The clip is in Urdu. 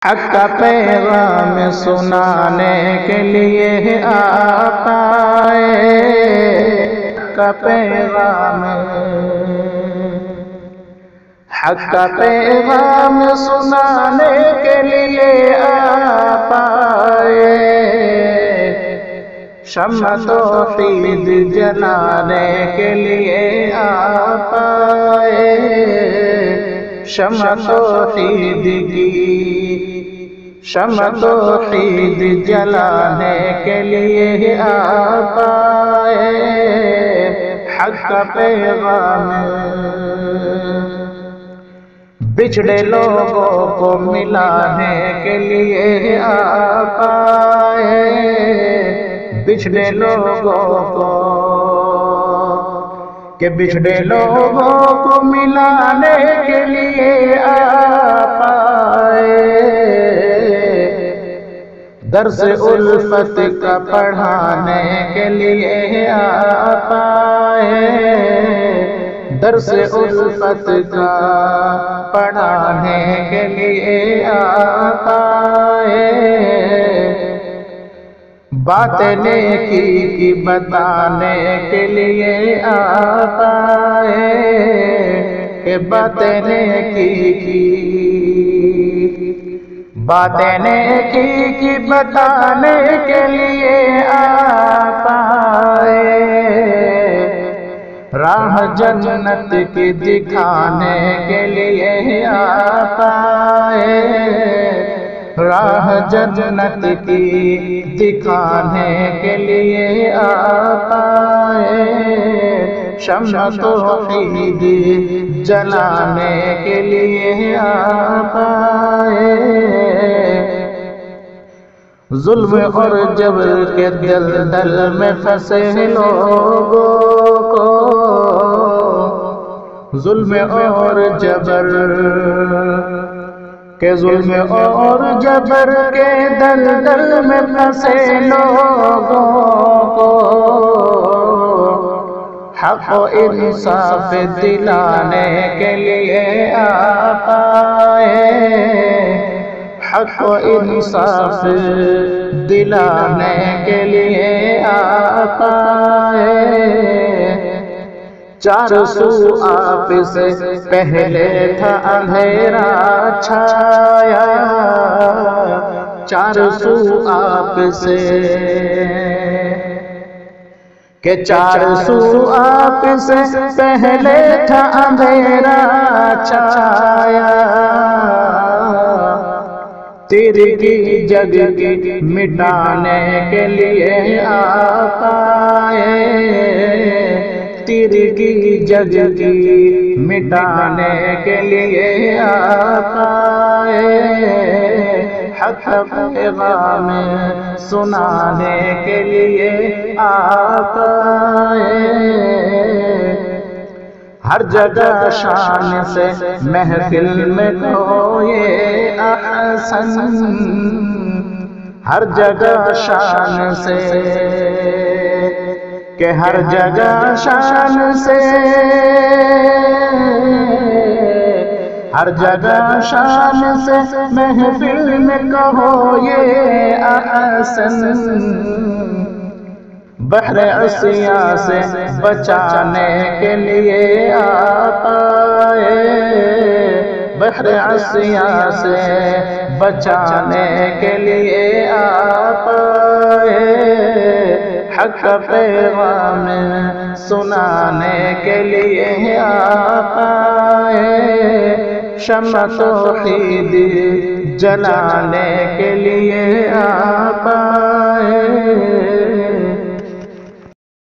حق کا پیغام سنانے کے لیے آپ آئے، کا پیغام، حق کا پیغام سنانے کے لیے آپ آئے، شمع توحید جلانے کے لیے آپ آئے، شمع توحید کی، شمع توحید جلانے کے لیے آپ آئے، حق کا پیغام بچھڑے لوگوں کو ملانے کے لیے آپ آئے، بچھڑے لوگوں کو، کہ بچھڑے لوگوں کو ملانے کے لیے آپ آئے، درس الفت کا پڑھانے کے لیے آپ آئے، درس الفت کا پڑھانے کے لیے آپ آئے، باتیں نیکی کی بتانے کے لیے آپ آئے، کہ باتیں نیکی کی، باتیں نیکی کی بتانے کے لیے آپ آئے، راہ جنت کی دکھانے کے لیے آپ آئے، راہ جنت کی دکھانے کے لیے آپ آئے، شمع توحید جلانے کے لیے آپ آئے، ظلم اور جبر کے دلدل میں پھنسے لوگوں کو، ظلم اور جبر کہ ظلم اور جبر کے دلدل میں پھنسے لوگوں کو حق و انصاف دلانے کے لیے آپ آئے، حق و انصاف دلانے کے لیے آپ آئے، چار سو آپ سے پہلے تھا اندھیرا چھایا، چار سو آپ سے، کہ چار سو آپ سے پہلے تھا اندھیرا چھایا، تیرگی جگ کی مٹانے کے لیے آپ آئے، تیرگی جگ کی مٹانے کے لیے آپ آئے، حق کا پیغام سنانے کے لیے آپ آئے، ہر جگہ شان سے محفل میں کوئے احسن، ہر جگہ شان سے، کہ ہر جگہ شان سے، ہر جگہ شان سے محفل میں کہو یہ احسن، بحر عصیاں سے بچانے کے لیے آپ آئے، بحر عصیاں سے بچانے کے لیے آپ آئے، حق کا پیغام سنانے کے لیے آپ آئے، شمع توحید جلانے کے لیے آپ آئے۔